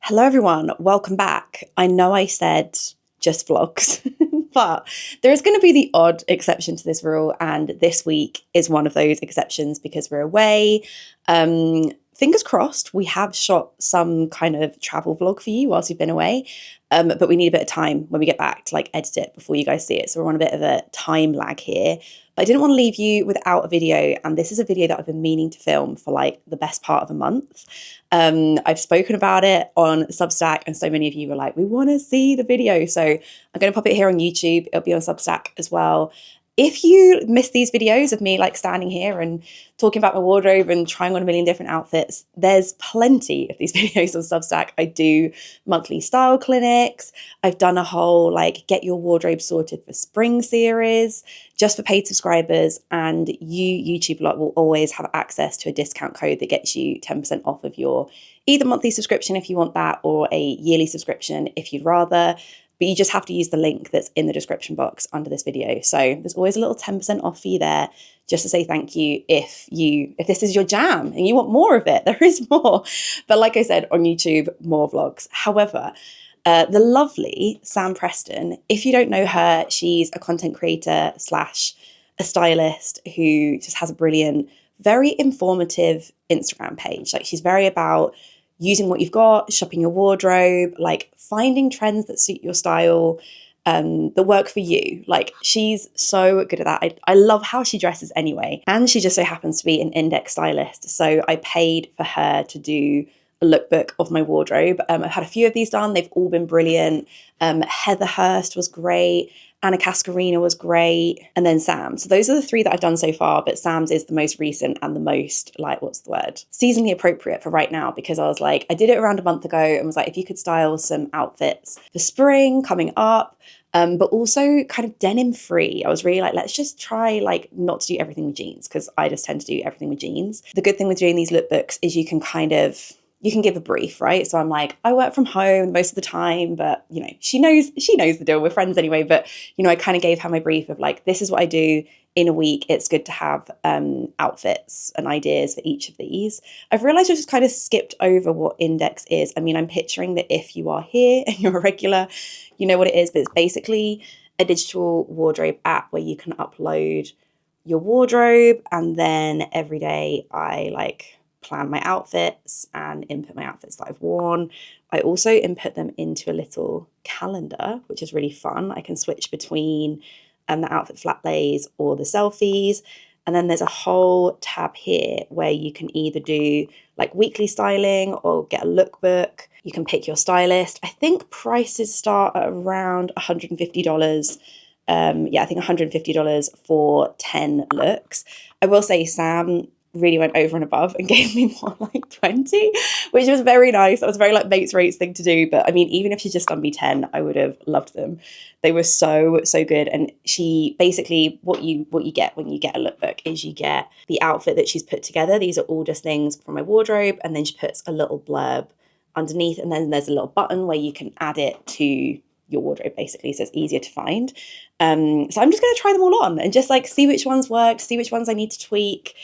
Hello everyone, welcome back. I know I said just vlogs, but there is going to be the odd exception to this rule, and this week is one of those exceptions because we're away. Fingers crossed, we have shot some kind of travel vlog for you whilst we've been away, but we need a bit of time when we get back to edit it before you guys see it. So we're on a bit of a time lag here. But I didn't want to leave you without a video, and this is a video that I've been meaning to film for the best part of a month. I've spoken about it on Substack, and so many of you were like, we want to see the video. So I'm going to pop it here on YouTube. It'll be on Substack as well. If you miss these videos of me standing here and talking about my wardrobe and trying on a million different outfits, there's plenty of these videos on Substack. I do monthly style clinics. I've done a whole get your wardrobe sorted for spring series just for paid subscribers, and you YouTube lot will always have access to a discount code that gets you 10% off of your either monthly subscription if you want that, or a yearly subscription if you'd rather. But you just have to use the link that's in the description box under this video. So there's always a little 10% off for you there, just to say thank you if this is your jam and you want more of it. There is more. But like I said, on YouTube, more vlogs. However, the lovely Sam Preston, if you don't know her, she's a content creator / a stylist who just has a brilliant, very informative Instagram page. She's very about using what you've got, shopping your wardrobe, finding trends that suit your style, that work for you. She's so good at that. I love how she dresses anyway. And she just so happens to be an Indyx stylist. So I paid for her to do a lookbook of my wardrobe. I've had a few of these done. They've all been brilliant. Heather Hurst was great. Anna Cascarina was great. And then Sam. So those are the three that I've done so far, but Sam's is the most recent and the most, seasonally appropriate for right now, because I was I did it around a month ago and was if you could style some outfits for spring coming up, but also kind of denim free. I was really let's just try not to do everything with jeans, because I just tend to do everything with jeans. The good thing with doing these lookbooks is you can give a brief, right? So I'm I work from home most of the time, but she knows the deal. We're friends anyway. But I kind of gave her my brief of this is what I do in a week. It's good to have outfits and ideas for each of these. I've realized I just kind of skipped over what Indyx is. I'm picturing that if you are here and you're a regular, you know what it is, but it's basically a digital wardrobe app where you can upload your wardrobe, and then every day I plan my outfits and input my outfits that I've worn. I also input them into a little calendar, which is really fun. I can switch between the outfit flat lays or the selfies. And then there's a whole tab here where you can either do weekly styling or get a lookbook. You can pick your stylist. I think prices start at around $150. I think $150 for 10 looks. I will say Sam really went over and above and gave me more 20, which was very nice. That was a very mates rates thing to do. But even if she just done me 10, I would have loved them. They were so good. And she basically, what you get when you get a lookbook is you get the outfit that she's put together. These are all just things from my wardrobe, and then she puts a little blurb underneath, and then there's a little button where you can add it to your wardrobe, basically, so it's easier to find. So I'm just going to try them all on and just see which ones work, see which ones I need to tweak.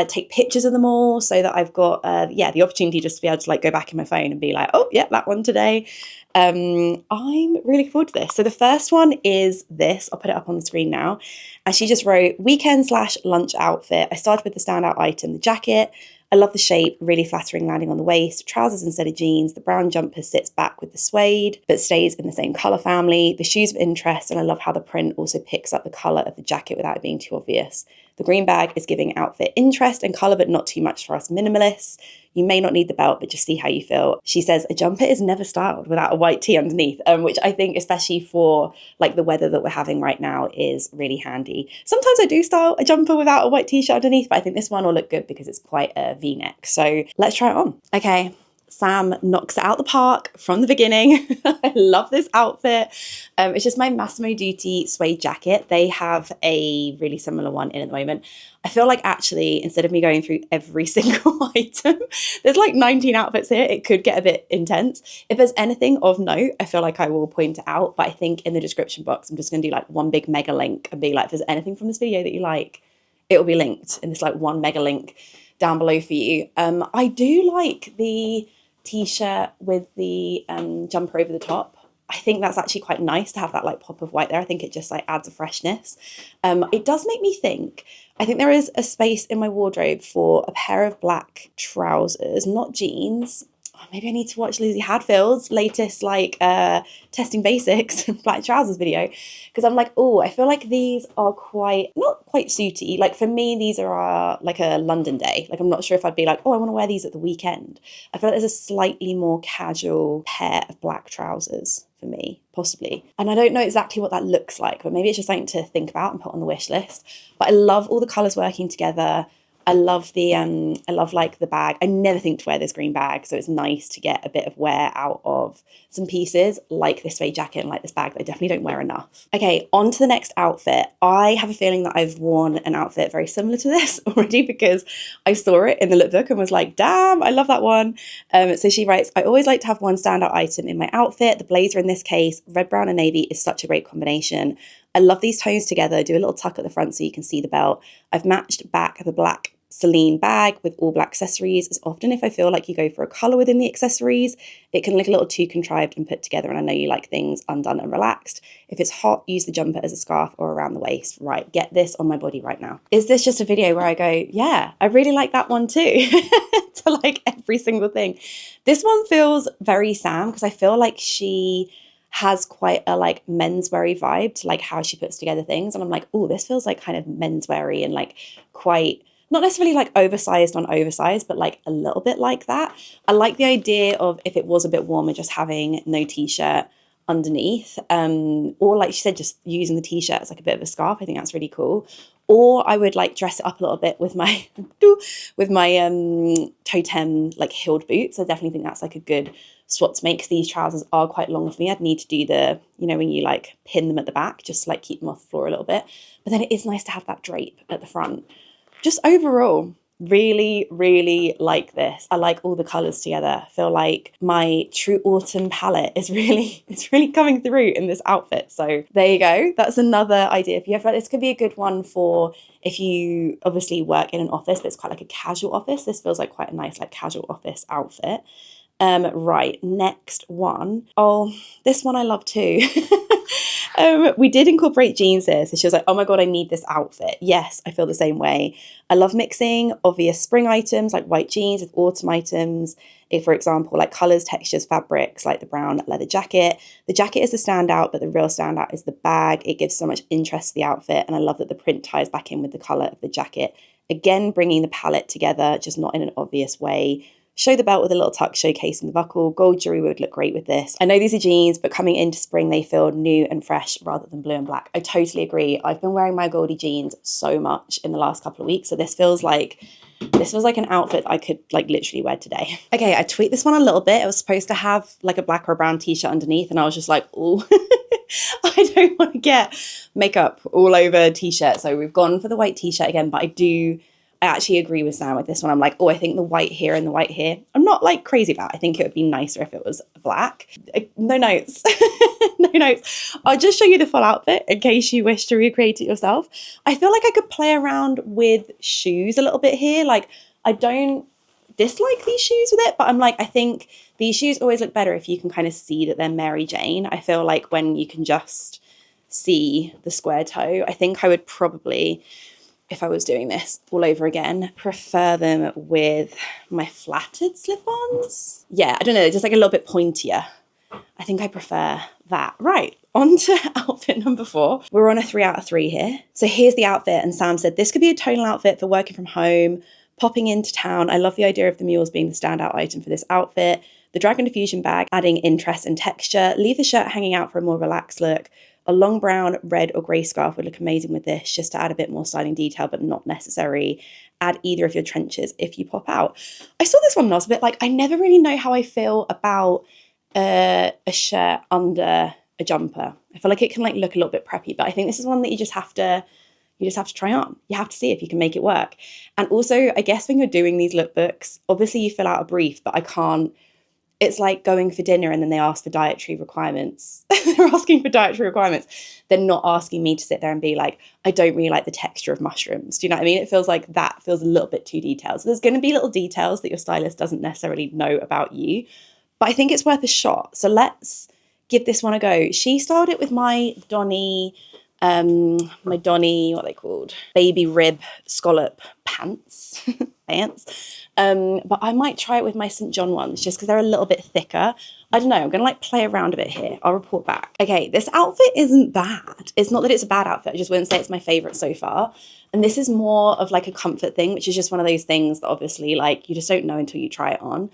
Take pictures of them all so that I've got the opportunity just to be able to go back in my phone and be oh yeah, that one today. I'm really looking forward to this. So the first one is this. I'll put it up on the screen now. And she just wrote weekend / lunch outfit. I started with the standout item, the jacket. I love the shape, really flattering landing on the waist. Trousers instead of jeans. The brown jumper sits back with the suede, but stays in the same colour family. The shoes of interest, and I love how the print also picks up the colour of the jacket without it being too obvious. The green bag is giving outfit interest and colour, but not too much for us minimalists. You may not need the belt, but just see how you feel. She says a jumper is never styled without a white tee underneath, which I think, especially for the weather that we're having right now, is really handy. Sometimes I do style a jumper without a white t-shirt underneath, but I think this one will look good because it's quite a V-neck. So let's try it on. Okay. Sam knocks it out the park from the beginning. I love this outfit. It's just my Massimo Dutti suede jacket. They have a really similar one in at the moment. I feel actually, instead of me going through every single item, there's 19 outfits here. It could get a bit intense. If there's anything of note, I feel I will point it out. But I think in the description box, I'm just going to do one big mega link and be if there's anything from this video that you like, it will be linked in this one mega link down below for you. I do like the t-shirt with the jumper over the top. I think that's actually quite nice to have that like pop of white there. I think it just like adds a freshness. It does make me think, I think there is a space in my wardrobe for a pair of black trousers, not jeans. Oh, maybe I need to watch Lizzie Hadfield's latest like testing basics black trousers video, because I'm like, oh, I feel like these are quite, not quite suity. Like for me, these are like a London day. Like I'm not sure if I'd be like, oh, I want to wear these at the weekend. I feel like there's a slightly more casual pair of black trousers for me, possibly. And I don't know exactly what that looks like, but maybe it's just something to think about and put on the wish list. But I love all the colours working together. I love like the bag. I never think to wear this green bag, so it's nice to get a bit of wear out of some pieces like this suede jacket and like this bag that I definitely don't wear enough. Okay, on to the next outfit. I have a feeling that I've worn an outfit very similar to this already because I saw it in the lookbook and was like, damn, I love that one. So she writes, I always like to have one standout item in my outfit. The blazer in this case, red, brown and navy, is such a great combination. I love these tones together. Do a little tuck at the front so you can see the belt. I've matched back the black Celine bag with all black accessories, as often if I feel like you go for a colour within the accessories, it can look a little too contrived and put together, and I know you like things undone and relaxed. If it's hot, use the jumper as a scarf or around the waist. Right, get this on my body right now. Is this just a video where I go, yeah, I really like that one too, to like every single thing? This one feels very Sam, because I feel like she has quite a like mensweary vibe to like how she puts together things, and I'm like, oh, this feels like kind of mensweary and like quite, not necessarily like oversized on oversized, but like a little bit like that. I like the idea of, if it was a bit warmer, just having no t-shirt underneath, or like she said, just using the t-shirt as like a bit of a scarf. I think that's really cool. Or I would like dress it up a little bit with my totem like heeled boots. I definitely think that's like a good swap to make, because these trousers are quite long for me. I'd need to do the, you know, when you like pin them at the back, just to like keep them off the floor a little bit. But then it is nice to have that drape at the front. Just overall, really, really like this. I like all the colours together. I feel like my true autumn palette is it's really coming through in this outfit. So there you go. That's another idea. If you ever, this could be a good one for if you obviously work in an office, but it's quite like a casual office. This feels like quite a nice like casual office outfit. Right, next one. Oh, this one I love too. We did incorporate jeans here, so she was like, oh my god, I need this outfit. Yes, I feel the same way. I love mixing obvious spring items like white jeans with autumn items. If, for example, like colours, textures, fabrics, like the brown leather jacket. The jacket is the standout, but the real standout is the bag. It gives so much interest to the outfit, and I love that the print ties back in with the colour of the jacket. Again, bringing the palette together, just not in an obvious way. Show the belt with a little tuck showcasing the buckle. Gold jewelry would look great with this. I know these are jeans, but coming into spring, they feel new and fresh rather than blue and black. I totally agree. I've been wearing my Goldie jeans so much in the last couple of weeks. So this feels like an outfit I could like literally wear today. Okay, I tweaked this one a little bit. It was supposed to have like a black or a brown t-shirt underneath, and I was just like, oh, I don't want to get makeup all over t-shirt. So we've gone for the white t-shirt again, but I actually agree with Sam with this one. I'm like, oh, I think the white here and the white here, I'm not like crazy about. I think it would be nicer if it was black. No notes. No notes. I'll just show you the full outfit in case you wish to recreate it yourself. I feel like I could play around with shoes a little bit here. Like, I don't dislike these shoes with it, but I'm like, I think these shoes always look better if you can kind of see that they're Mary Jane. I feel like when you can just see the square toe, I think I would probably, if I was doing this all over again, prefer them with my flattered slip-ons. Yeah, I don't know, just like a little bit pointier. I think I prefer that. Right, on to outfit number 4. We're on a 3 out of 3 here. So here's the outfit, and Sam said, this could be a tonal outfit for working from home, popping into town. I love the idea of the mules being the standout item for this outfit. The Dragon Diffusion bag, adding interest and texture. Leave the shirt hanging out for a more relaxed look. A long brown, red or grey scarf would look amazing with this, just to add a bit more styling detail, but not necessary. Add either of your trenches if you pop out. I saw this one and I was a bit like, I never really know how I feel about a shirt under a jumper. I feel like it can like look a little bit preppy, but I think this is one that you just have to try on. You have to see if you can make it work. And also, I guess when you're doing these lookbooks, obviously you fill out a brief, but I can't it's like going for dinner and then they ask for dietary requirements. They're asking for dietary requirements. They're not asking me to sit there and be like, I don't really like the texture of mushrooms. Do you know what I mean? It feels like that feels a little bit too detailed. So there's going to be little details that your stylist doesn't necessarily know about you, but I think it's worth a shot. So let's give this one a go. She styled it with my Donny, what are they called? Baby rib scallop pants. But I might try it with my St. John ones just because they're a little bit thicker. I don't know, I'm gonna like play around a bit here. I'll report back. Okay, this outfit isn't bad. It's not that it's a bad outfit, I just wouldn't say it's my favorite so far. And this is more of like a comfort thing, which is just one of those things that obviously like you just don't know until you try it on.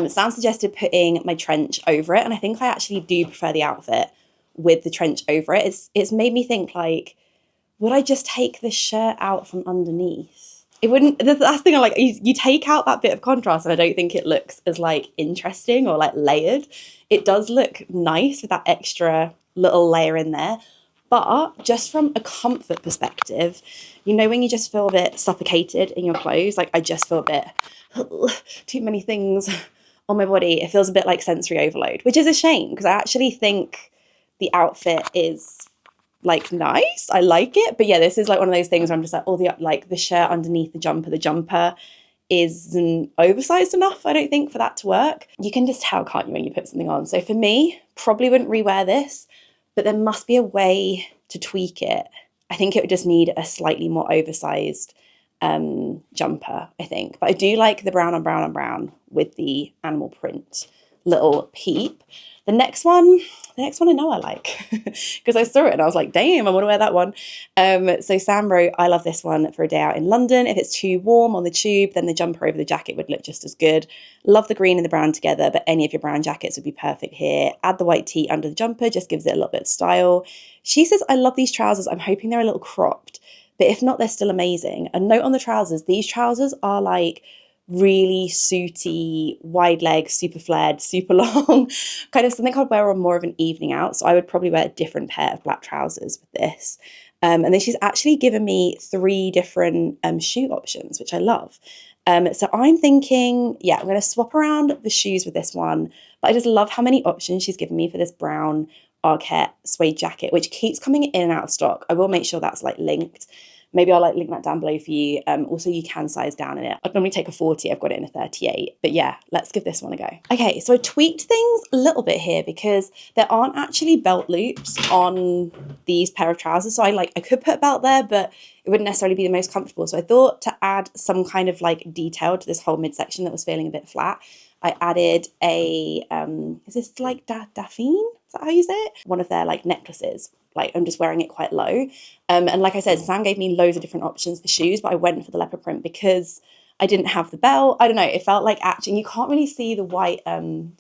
Sam suggested putting my trench over it, and I think I actually do prefer the outfit with the trench over it. It's made me think like, would I just take this shirt out from underneath? It wouldn't, the last thing I like, you take out that bit of contrast and I don't think it looks as like interesting or like layered. It does look nice with that extra little layer in there. But just from a comfort perspective, you know, when you just feel a bit suffocated in your clothes, like I just feel a bit, too many things on my body. It feels a bit like sensory overload, which is a shame because I actually think the outfit is like nice. I like it. But yeah, this is like one of those things where I'm just like, the shirt underneath the jumper isn't oversized enough, I don't think, for that to work. You can just tell, can't you, when you put something on. So for me, probably wouldn't rewear this, but there must be a way to tweak it. I think it would just need a slightly more oversized jumper, I think. But I do like the brown on brown on brown with the animal print little peep. The next one I know I like because I saw it and I was like, damn, I want to wear that one. So Sam wrote, I love this one for a day out in London. If it's too warm on the tube, then the jumper over the jacket would look just as good. Love the green and the brown together, but any of your brown jackets would be perfect here. Add the white tee under the jumper, just gives it a little bit of style. She says, I love these trousers. I'm hoping they're a little cropped, but if not, they're still amazing. A note on the trousers, these trousers are like really suity, wide legs, super flared, super long, kind of something I'd wear on more of an evening out. So I would probably wear a different pair of black trousers with this. And then she's actually given me 3 different shoe options, which I love. So I'm thinking, yeah, I'm going to swap around the shoes with this one. But I just love how many options she's given me for this brown Arquette suede jacket, which keeps coming in and out of stock. I will make sure that's like linked. Maybe I'll like link that down below for you. Also, you can size down in it. I'd normally take a 40. I've got it in a 38. But yeah, let's give this one a go. Okay, so I tweaked things a little bit here because there aren't actually belt loops on these pair of trousers. So I could put a belt there, but it wouldn't necessarily be the most comfortable. So I thought to add some kind of like detail to this whole midsection that was feeling a bit flat, I added a, is this like Daphine? Is that how you say it? One of their like necklaces. Like I'm just wearing it quite low. And like I said, Sam gave me loads of different options for shoes, but I went for the leopard print because I didn't have the belt. I don't know, it felt like actually, you can't really see the white,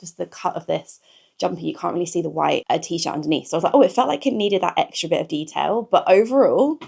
just the cut of this jumper, you can't really see the white t-shirt underneath. So I was like, oh, it felt like it needed that extra bit of detail. But overall,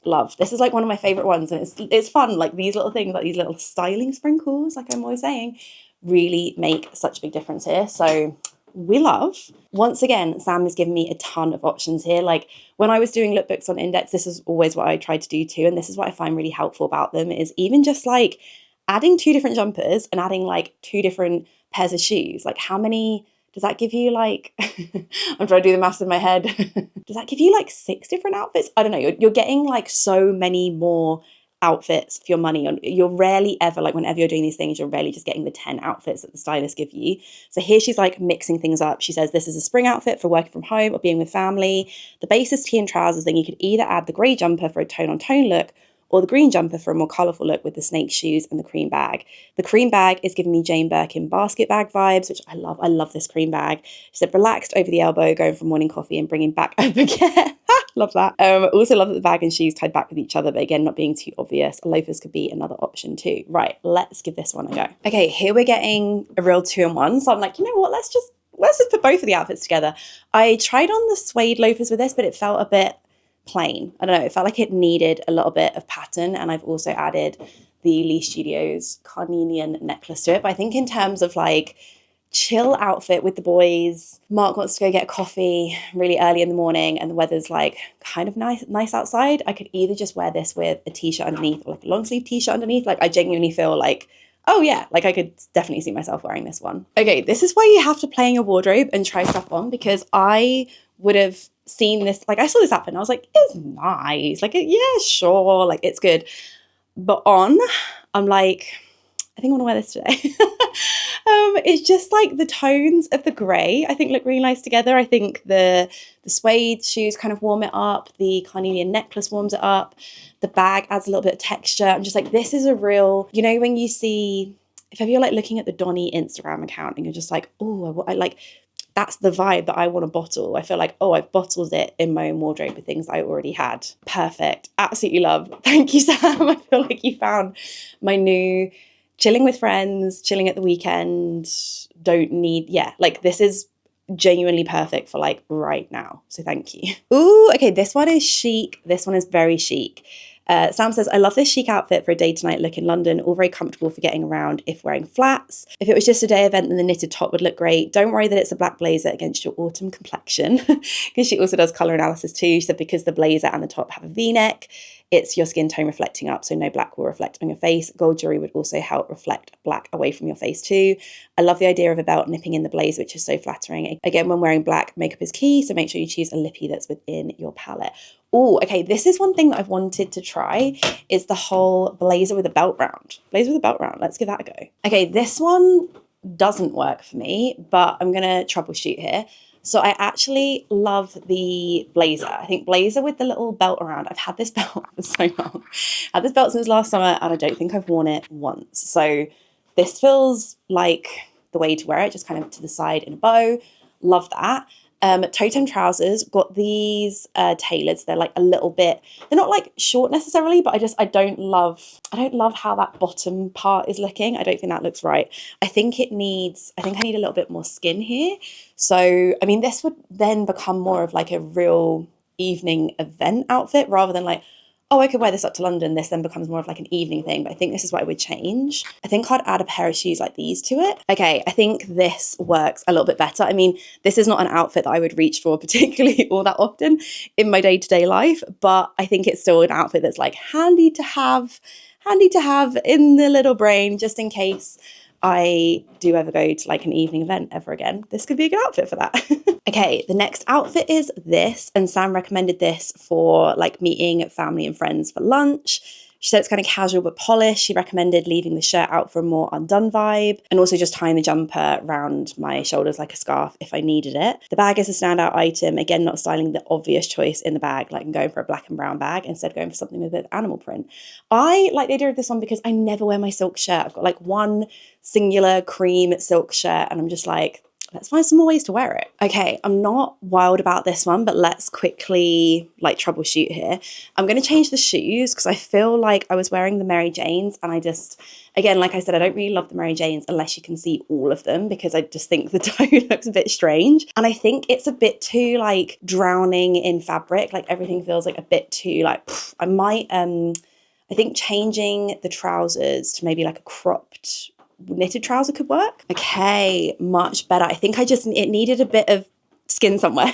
love. This is like one of my favorite ones. And it's fun, like these little things, like these little styling sprinkles, like I'm always saying, really make such a big difference here. So we love. Once again, Sam has given me a ton of options here. Like when I was doing lookbooks on Indyx, this is always what I tried to do too. And this is what I find really helpful about them is even just like adding 2 different jumpers and adding like 2 different pairs of shoes. Like how many does that give you? Like, I'm trying to do the maths in my head. Does that give you like 6 different outfits? I don't know. You're getting like so many more outfits for your money. You're rarely ever, like whenever you're doing these things, you're rarely just getting the 10 outfits that the stylist give you. So here she's like mixing things up. She says this is a spring outfit for working from home or being with family. The base is tee and trousers. Then you could either add the grey jumper for a tone on tone look or the green jumper for a more colourful look with the snake shoes and the cream bag. The cream bag is giving me Jane Birkin basket bag vibes, which I love. I love this cream bag. She said relaxed over the elbow, going for morning coffee and bringing back a baguette. Love that. Also love that the bag and shoes tied back with each other, but again, not being too obvious. Loafers could be another option too. Right, let's give this one a go. Okay, here we're getting a real 2-in-1. So I'm like, you know what? Let's just put both of the outfits together. I tried on the suede loafers with this, but it felt a bit plain. I don't know. It felt like it needed a little bit of pattern. And I've also added the Lee Studios carnelian necklace to it. But I think in terms of like chill outfit with the boys, Mark wants to go get coffee really early in the morning and the weather's like kind of nice outside, I could either just wear this with a t-shirt underneath or like a long sleeve t-shirt underneath. Like I genuinely feel like oh yeah, like I could definitely see myself wearing this one. Okay, this is why you have to play in your wardrobe and try stuff on, because I would have seen this, like I saw this outfit and I was like, it's nice. Like, yeah, sure, like it's good. But on, I'm like, I think I want to wear this today. It's just like the tones of the grey, I think look really nice together. I think the suede shoes kind of warm it up. The carnelian necklace warms it up. The bag adds a little bit of texture. I'm just like, this is a real, you know, when you see, if you're like looking at the Donny Instagram account and you're just like, oh, I like, that's the vibe that I want to bottle. I feel like, oh, I've bottled it in my own wardrobe with things I already had. Perfect. Absolutely love. Thank you, Sam. I feel like you found my new chilling with friends, chilling at the weekend, don't need, yeah, like this is genuinely perfect for like right now. So thank you. Ooh, okay, this one is chic. This one is very chic. Sam says, I love this chic outfit for a day to night look in London, all very comfortable for getting around if wearing flats. If it was just a day event, then the knitted top would look great. Don't worry that it's a black blazer against your autumn complexion, because she also does colour analysis too. She said because the blazer and the top have a V-neck, it's your skin tone reflecting up, so no black will reflect on your face. Gold jewelry would also help reflect black away from your face too. I love the idea of a belt nipping in the blazer, which is so flattering. Again, when wearing black, makeup is key, so make sure you choose a lippy that's within your palette. Oh, okay, this is one thing that I've wanted to try, is the whole blazer with a belt round. Blazer with a belt round, let's give that a go. Okay, this one doesn't work for me, but I'm gonna troubleshoot here. So I actually love the blazer. I think blazer with the little belt around. I've had this belt for so long. I've had this belt since last summer and I don't think I've worn it once. So this feels like the way to wear it, just kind of to the side in a bow. Love that. Toe-toe trousers, got these tailored. So they're like a little bit, they're not like short necessarily, but I don't love how that bottom part is looking. I don't think that looks right. I think I need a little bit more skin here. So, I mean, this would then become more of like a real evening event outfit rather than like, oh, I could wear this up to London. This then becomes more of like an evening thing. But I think this is what I would change. I think I'd add a pair of shoes like these to it. Okay, I think this works a little bit better. I mean, this is not an outfit that I would reach for particularly all that often in my day-to-day life, but I think it's still an outfit that's like handy to have in the little brain, just in case I do ever go to like an evening event ever again. This could be a good outfit for that. Okay, the next outfit is this, and Sam recommended this for like meeting family and friends for lunch. She said it's kind of casual but polished. She recommended leaving the shirt out for a more undone vibe and also just tying the jumper around my shoulders like a scarf if I needed it. The bag is a standout item. Again, not styling the obvious choice in the bag, like I'm going for a black and brown bag, instead going for something with a bit of animal print. I like the idea of this one because I never wear my silk shirt. I've got like one singular cream silk shirt and I'm just like, let's find some more ways to wear it. Okay, I'm not wild about this one, but let's quickly like troubleshoot here. I'm going to change the shoes because I feel like I was wearing the Mary Janes and I just, again, like I said, I don't really love the Mary Janes unless you can see all of them because I just think the toe looks a bit strange. And I think it's a bit too like drowning in fabric. Like everything feels like a bit too like, I might, I think changing the trousers to maybe like a cropped knitted trouser could work. Okay, much better. I think it needed a bit of skin somewhere.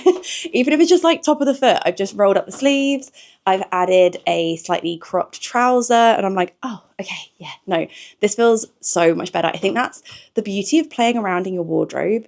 Even if it's just like top of the foot, I've just rolled up the sleeves. I've added a slightly cropped trouser and I'm like, oh, okay, yeah, no, this feels so much better. I think that's the beauty of playing around in your wardrobe.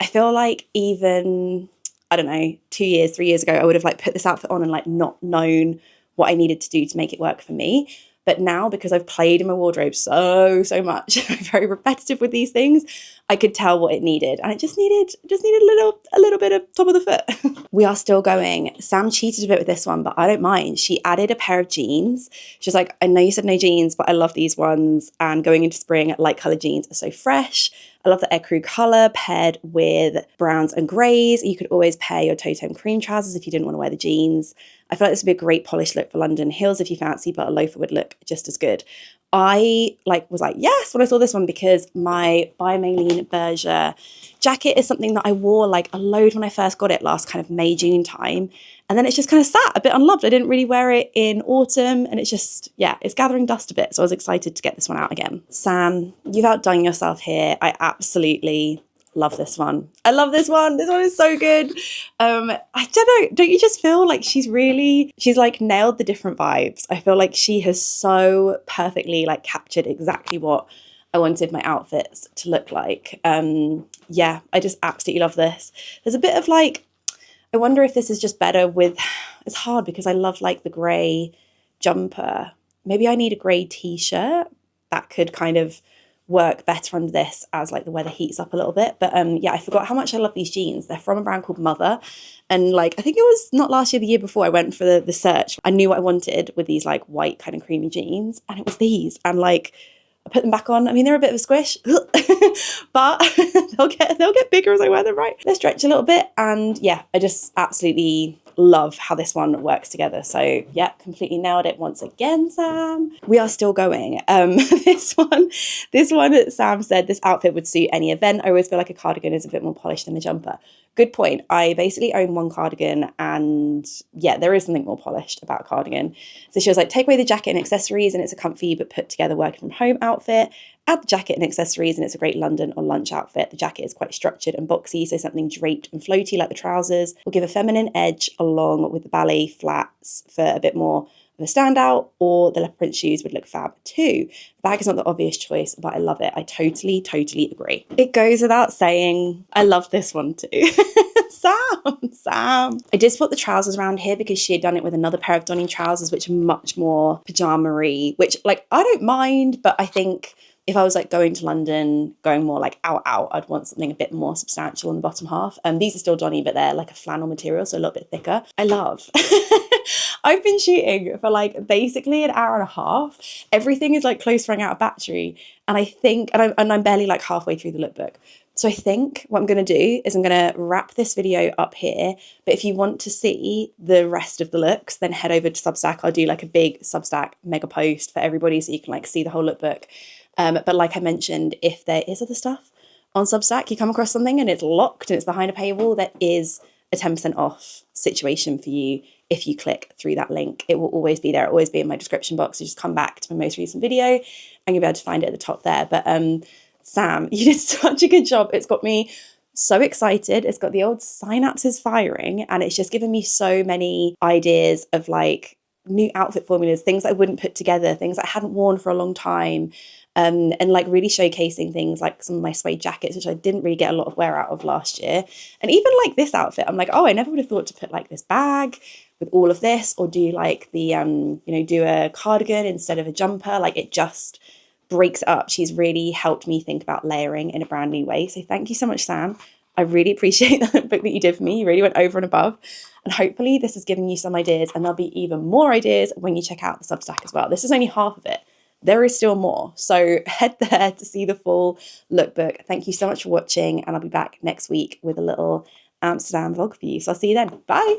I feel like even, I don't know, 2 years, 3 years ago, I would have like put this outfit on and like not known what I needed to do to make it work for me. But now, because I've played in my wardrobe so much, I'm very repetitive with these things, I could tell what it needed. And it just needed a little bit of top of the foot. We are still going. Sam cheated a bit with this one, but I don't mind. She added a pair of jeans. She's like, I know you said no jeans, but I love these ones. And going into spring, light colored jeans are so fresh. I love the ecru colour paired with browns and greys. You could always pair your toe-tone cream trousers if you didn't want to wear the jeans. I feel like this would be a great polished look for London. Heels if you fancy, but a loafer would look just as good. I was like, yes, when I saw this one because my by Maylene Berger jacket is something that I wore like a load when I first got it last kind of May, June time. And then it's just kind of sat a bit unloved. I didn't really wear it in autumn and it's just, yeah, it's gathering dust a bit. So I was excited to get this one out again. Sam, you've outdone yourself here. I absolutely love this one. I love this one. This one is so good. I don't know. Don't you just feel like she's like nailed the different vibes? I feel like she has so perfectly like captured exactly what I wanted my outfits to look like. Yeah, I just absolutely love this. There's a bit of like, I wonder if this is just better with, it's hard because I love like the grey jumper. Maybe I need a grey t-shirt that could kind of work better under this as like the weather heats up a little bit. But yeah, I forgot how much I love these jeans. They're from a brand called Mother. And like, I think it was not last year, the year before I went for the search. I knew what I wanted with these like white kind of creamy jeans, and it was these. And like, I put them back on. I mean, they're a bit of a squish, but they'll get bigger as I wear them, right? They stretch a little bit. And yeah, I just absolutely love how this one works together. So yeah, completely nailed it once again, Sam. We are still going. This one, Sam said this outfit would suit any event. I always feel like a cardigan is a bit more polished than a jumper. Good point. I basically own one cardigan, and yeah, there is something more polished about a cardigan. So she was like, take away the jacket and accessories and it's a comfy but put together working from home outfit. Add the jacket and accessories and it's a great London or lunch outfit. The jacket is quite structured and boxy, so something draped and floaty like the trousers will give a feminine edge along with the ballet flats for a bit more of a standout, or the leopard print shoes would look fab too. The bag is not the obvious choice, but I love it. I totally agree. It goes without saying, I love this one too. Sam. I did spot the trousers around here because she had done it with another pair of Donny trousers, which are much more pajama-y, which like I don't mind, but I think if I was like going to London, going more like out, I'd want something a bit more substantial in the bottom half. These are still Donny, but they're like a flannel material, so a little bit thicker. I love. I've been shooting for like basically an hour and a half. Everything is like close to running out of battery. And I think, and I'm barely like halfway through the lookbook. So I think what I'm going to do is I'm going to wrap this video up here. But if you want to see the rest of the looks, then head over to Substack. I'll do like a big Substack mega post for everybody so you can like see the whole lookbook. But like I mentioned, if there is other stuff on Substack, you come across something and it's locked and it's behind a paywall, there is a 10% off situation for you if you click through that link. It will always be there. It'll always be in my description box. So just come back to my most recent video and you'll be able to find it at the top there. But Sam, you did such a good job. It's got me so excited. It's got the old synapses firing, and it's just given me so many ideas of like new outfit formulas, things I wouldn't put together, things I hadn't worn for a long time. And like really showcasing things like some of my suede jackets, which I didn't really get a lot of wear out of last year. And even like this outfit, I'm like, oh, I never would have thought to put like this bag with all of this, or do like the, do a cardigan instead of a jumper. Like it just breaks it up. She's really helped me think about layering in a brand new way. So thank you so much, Sam. I really appreciate that book that you did for me. You really went over and above. And hopefully this has given you some ideas, and there'll be even more ideas when you check out the Substack as well. This is only half of it. There is still more. So head there to see the full lookbook. Thank you so much for watching, and I'll be back next week with a little Amsterdam vlog for you. So I'll see you then. Bye.